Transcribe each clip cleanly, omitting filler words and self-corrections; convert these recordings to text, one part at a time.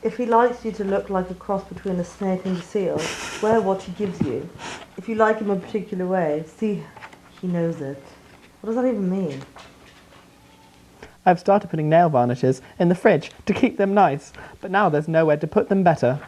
If he likes you to look like a cross between a snake and a seal, wear what he gives you. If you like him a particular way, see, he knows it. What does that even mean? I've started putting nail varnishes in the fridge to keep them nice, but now there's nowhere to put them better.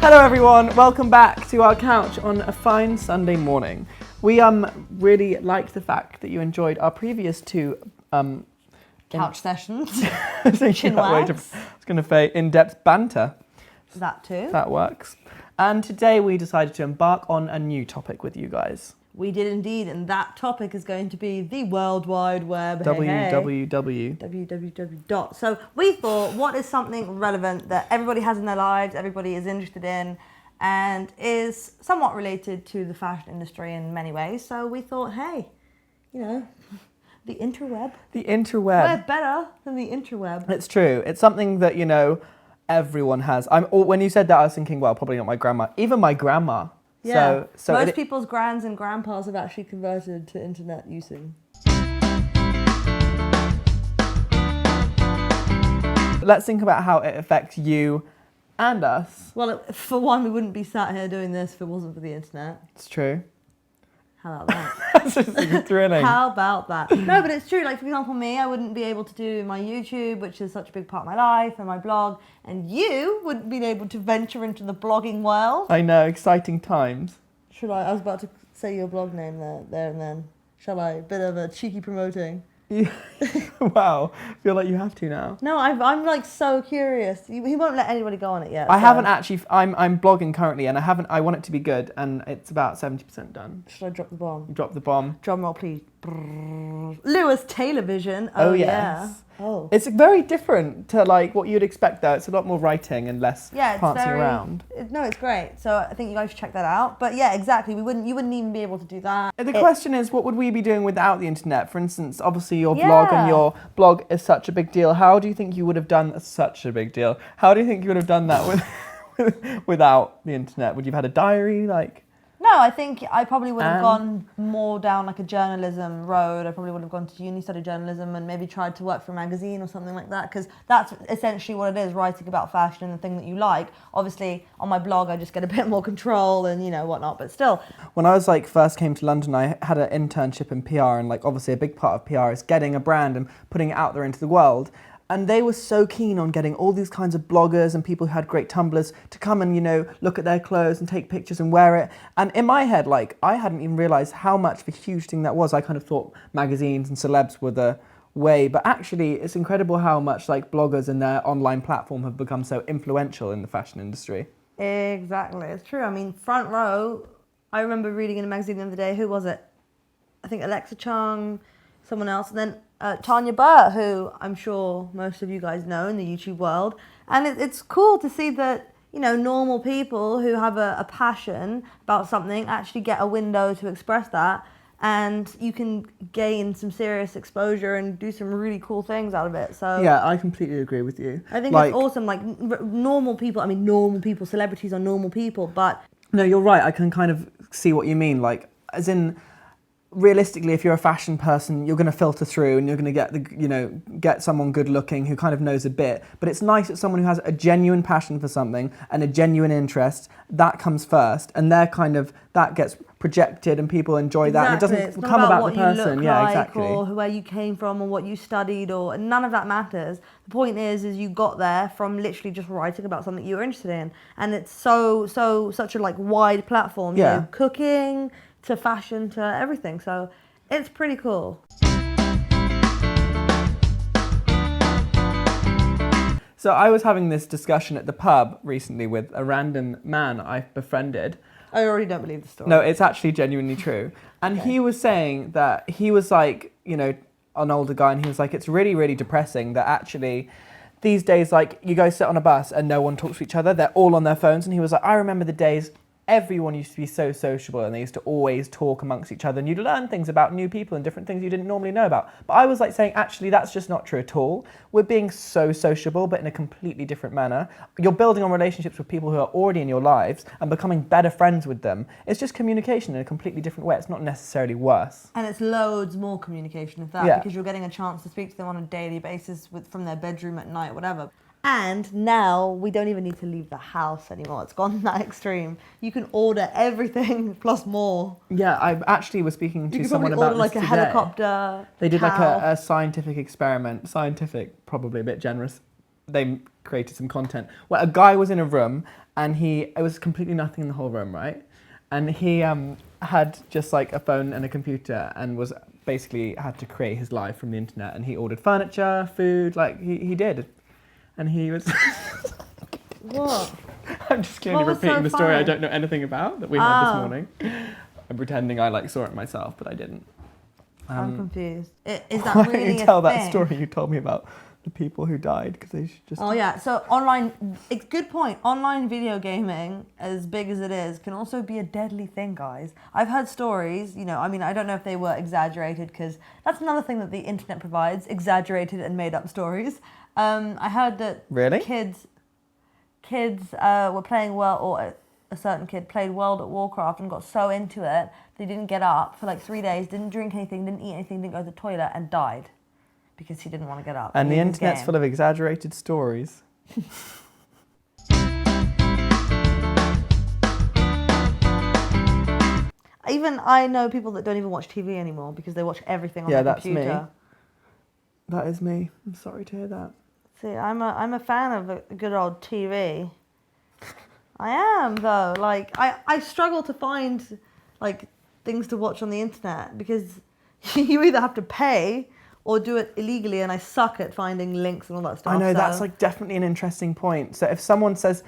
Hello everyone, welcome back to our couch on a fine Sunday morning. We really liked the fact that you enjoyed our previous two Couch sessions. Chin wags. I was going to say in-depth banter. That too. That works. And today we decided to embark on a new topic with you guys. We did indeed, and that topic is going to be the World Wide Web. www. So we thought, what is something relevant that everybody has in their lives, everybody is interested in, and is somewhat related to the fashion industry in many ways. So we thought, hey, you know, the interweb. The interweb. We're better than the interweb. It's true. It's something that, you know, everyone has. When you said that, I was thinking, well, probably not my grandma. Even my grandma. Yeah, so most people's grands and grandpas have actually converted to internet using. Let's think about how it affects you and us. Well, for one, we wouldn't be sat here doing this if it wasn't for the internet. It's true. How about that? That's just thrilling. How about that? No, but it's true. Like, for example, me, I wouldn't be able to do my YouTube, which is such a big part of my life, and my blog, and you wouldn't be able to venture into the blogging world. I know, exciting times. Should I? I was about to say your blog name there and then. Shall I? Bit of a cheeky promoting. Wow, feel like you have to now. No, I'm like so curious. He won't let anybody go on it yet. I haven't actually. I'm blogging currently, and I want it to be good, and it's about 70% done. Should I drop the bomb? Drop the bomb. Drum roll, please. Lewis Television. Oh yes. Yeah. Oh. It's very different to like what you'd expect though. It's a lot more writing and less prancing around. No, it's great. So I think you guys should check that out. But yeah, exactly. You wouldn't even be able to do that. The question is, what would we be doing without the internet? For instance, obviously your vlog and your blog is such a big deal. How do you think you would have done such a big deal? How do you think you would have done that without the internet? Would you have had a diary like? No, I think I probably would have gone more down like a journalism road. I probably would have gone to uni, studied journalism, and maybe tried to work for a magazine or something like that, because that's essentially what it is, writing about fashion and the thing that you like. Obviously, on my blog, I just get a bit more control and, you know, whatnot, but still. When I was like first came to London, I had an internship in PR, and like obviously a big part of PR is getting a brand and putting it out there into the world. And they were so keen on getting all these kinds of bloggers and people who had great Tumblrs to come and, you know, look at their clothes and take pictures and wear it. And in my head, like, I hadn't even realised how much of a huge thing that was. I kind of thought magazines and celebs were the way. But actually, it's incredible how much, like, bloggers and their online platform have become so influential in the fashion industry. Exactly. It's true. I mean, Front Row, I remember reading in a magazine the other day, who was it? I think Alexa Chung, someone else, and then Tanya Burt, who I'm sure most of you guys know in the YouTube world. And it's cool to see that, you know, normal people who have a passion about something actually get a window to express that, and you can gain some serious exposure and do some really cool things out of it. So yeah, I completely agree with you. I think it's awesome. Like normal people, celebrities are normal people, but... No, you're right. I can kind of see what you mean. Like, as in... realistically, if you're a fashion person, you're going to filter through and you're going to get someone good looking who kind of knows a bit. But it's nice that someone who has a genuine passion for something and a genuine interest, that comes first, and that gets projected and people enjoy that. Exactly. And it doesn't it's come about what the person. You look yeah, like, exactly. Or where you came from or what you studied, or none of that matters. The point is you got there from literally just writing about something you were interested in, and it's such a like wide platform. Yeah. You know, cooking to fashion to everything. So it's pretty cool. So I was having this discussion at the pub recently with a random man I've befriended. I already don't believe the story. No, it's actually genuinely true. And Okay. he was saying that he was like, you know, an older guy, and he was like, it's really, really depressing that actually these days, like, you go sit on a bus and no one talks to each other. They're all on their phones. And he was like, I remember the days everyone used to be so sociable and they used to always talk amongst each other and you'd learn things about new people and different things you didn't normally know about. But I was like saying, actually, that's just not true at all. We're being so sociable, but in a completely different manner. You're building on relationships with people who are already in your lives and becoming better friends with them. It's just communication in a completely different way. It's not necessarily worse. And it's loads more communication of that, Yeah. because you're getting a chance to speak to them on a daily basis from their bedroom at night, whatever. And now we don't even need to leave the house anymore. It's gone that extreme. You can order everything plus more. Yeah, I actually was speaking to someone order about like this a today. helicopter. They did like cow. a scientific experiment. Scientific, probably a bit generous. They created some content where a guy was in a room and it was completely nothing in the whole room, right? And he had just like a phone and a computer and was basically had to create his life from the internet. And he ordered furniture, food, like he did. And he was... What? I'm just clearly What was repeating so the story I funny? don't know anything about that we had this morning. I'm pretending I like saw it myself, but I didn't. I'm confused. Is that Why really don't you a tell thing? that story you told me about the people who died because they should just... Oh yeah, so online, it's good point. Online video gaming, as big as it is, can also be a deadly thing, guys. I've heard stories, I mean, I don't know if they were exaggerated, because that's another thing that the internet provides, exaggerated and made up stories. I heard that Really? kids were playing or a certain kid played World at Warcraft and got so into it, they didn't get up for like 3 days, didn't drink anything, didn't eat anything, didn't go to the toilet, and died. Because he didn't want to get up. And the in his internet's game. full of exaggerated stories. Even I know people that don't even watch TV anymore because they watch everything on Yeah, their that's computer. me. That is me. I'm sorry to hear that. See, I'm a fan of a good old TV. I am though. Like I struggle to find like things to watch on the internet because you either have to pay or do it illegally, and I suck at finding links and all that stuff. I know, so. that's like definitely an interesting point. So if someone says,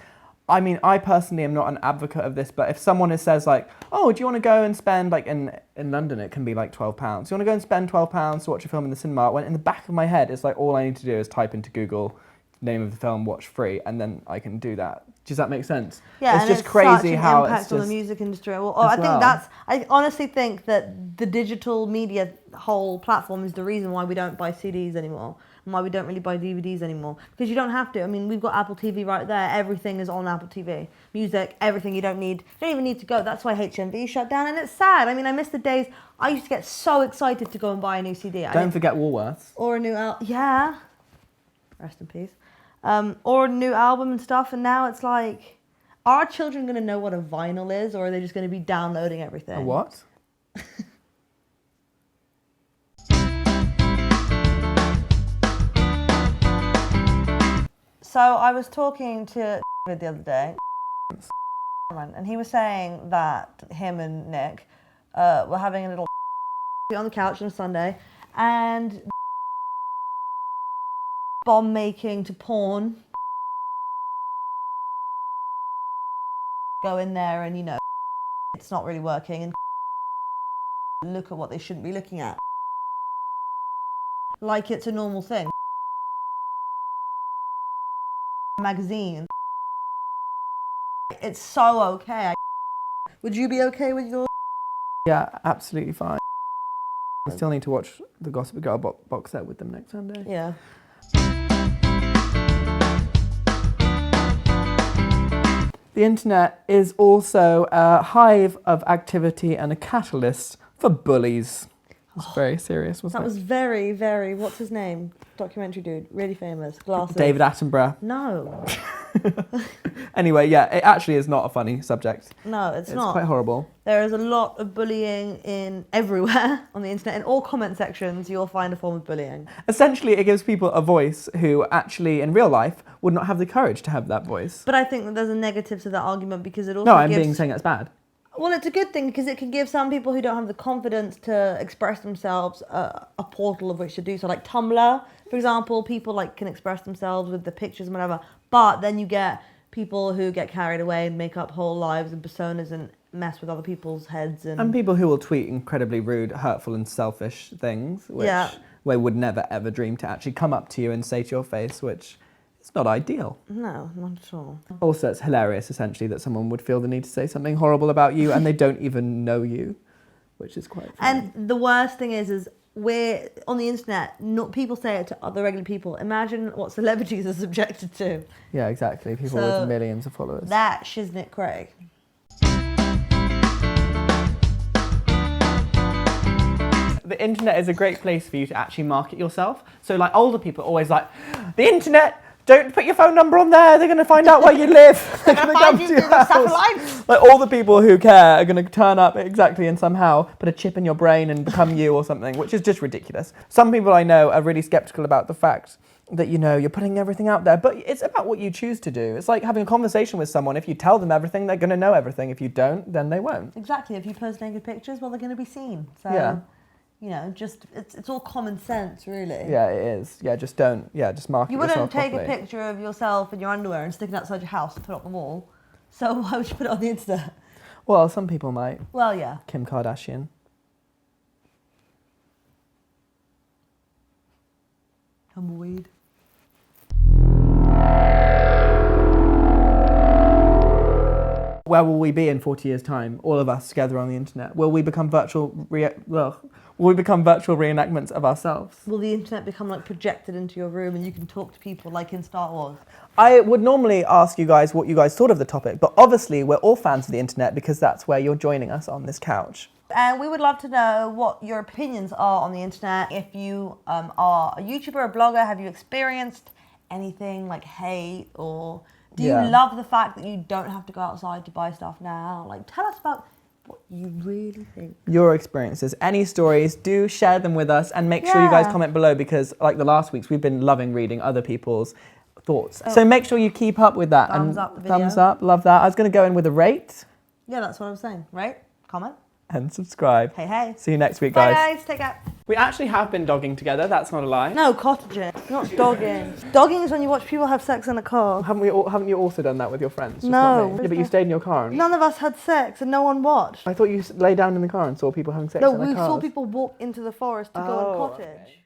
I mean, I personally am not an advocate of this, but if someone says like, oh, do you want to go and spend, like in London it can be like £12. Do you want to go and spend £12 to watch a film in the cinema? When in the back of my head, it's like all I need to do is type into Google name of the film, watch free, and then I can do that. Does that make sense? Yeah, it's and just it's crazy such an how impact it's on just... the music industry. Well, I honestly think that the digital media whole platform is the reason why we don't buy CDs anymore and why we don't really buy DVDs anymore, because you don't have to. I mean, we've got Apple TV right there. Everything is on Apple TV. Music, everything. You don't even need to go. That's why HMV shut down, and it's sad. I mean, I miss the days I used to get so excited to go and buy a new CD. Don't forget Woolworths. Or a new album. Yeah. Rest in peace. Or a new album and stuff, and now it's like, are our children going to know what a vinyl is, or are they just going to be downloading everything? A what? So I was talking to the other day, and he was saying that him and Nick were having a little on the couch on a Sunday, and bomb making to porn. Go in there and, it's not really working, and look at what they shouldn't be looking at. Like it's a normal thing. Magazine. It's so okay. Would you be okay with your... Yeah, absolutely fine. I still need to watch the Gossip Girl box set with them next Sunday. Yeah. The internet is also a hive of activity and a catalyst for bullies. It's very serious, wasn't That it? was very, very... What's his name? Documentary dude. Really famous. Glasses. David Attenborough. No. Anyway, yeah, it actually is not a funny subject. No, it's not. It's quite horrible. There is a lot of bullying in everywhere on the internet. In all comment sections, you'll find a form of bullying. Essentially, it gives people a voice who actually, in real life, would not have the courage to have that voice. But I think that there's a negative to that argument, because it also No, I'm gives... saying that's bad. Well, it's a good thing, because it can give some people who don't have the confidence to express themselves a portal of which to do so. Like Tumblr, for example, people can express themselves with the pictures and whatever. But then you get people who get carried away and make up whole lives and personas and mess with other people's heads. And people who will tweet incredibly rude, hurtful and selfish things, which they would never ever dream to actually come up to you and say to your face, which It's not ideal. No, not at all. Also, it's hilarious, essentially, that someone would feel the need to say something horrible about you and they don't even know you, which is quite funny. And the worst thing is we're on the internet, not people say it to other regular people. Imagine what celebrities are subjected to. Yeah, exactly. People So, with millions of followers. That shiznit Craig. The internet is a great place for you to actually market yourself. So like older people are always like, the internet, don't put your phone number on there, they're going to find out where you live. They're going to come to your house. Like all the people who care are going to turn up exactly and somehow put a chip in your brain and become you or something, which is just ridiculous. Some people I know are really skeptical about the fact that, you know, you're putting everything out there, but it's about what you choose to do. It's like having a conversation with someone. If you tell them everything, they're going to know everything. If you don't, then they won't. Exactly. If you post naked pictures, well, they're going to be seen. So, Yeah. you know, just it's all common sense, really. Yeah, it is. Yeah, just don't. Yeah, just market You yourself wouldn't take properly. a picture of yourself in your underwear and stick it outside your house and put it on the wall. So why would you put it on the internet? Well, some people might. Well, yeah. Kim Kardashian. Tumbleweed. Where will we be in 40 years' time? All of us together on the internet. Will we become virtual reenactments of ourselves? Will the internet become like projected into your room and you can talk to people like in Star Wars? I would normally ask you guys what you guys thought of the topic, but obviously we're all fans of the internet because that's where you're joining us on this couch. And we would love to know what your opinions are on the internet. If you are a YouTuber, a blogger, have you experienced anything like hate, or do you love the fact that you don't have to go outside to buy stuff now? Like, tell us about what you really think. Your experiences, any stories, do share them with us and make sure you guys comment below because like the last weeks, we've been loving reading other people's thoughts. So make sure you keep up with that. Thumbs up the video. Thumbs up, love that. I was going to go in with a rate. Yeah, that's what I was saying. Right? Comment. And subscribe. Hey, hey. See you next week, Bye, guys. guys. Take care. We actually have been dogging together, that's not a lie. No, cottaging. Not dogging. Dogging is when you watch people have sex in a car. Haven't you also done that with your friends? Just No. not me? Yeah, but you stayed in your car. And None of us had sex and no one watched. I thought you lay down in the car and saw people having sex in No, their we cars. saw people walk into the forest to go on Oh, cottage. okay.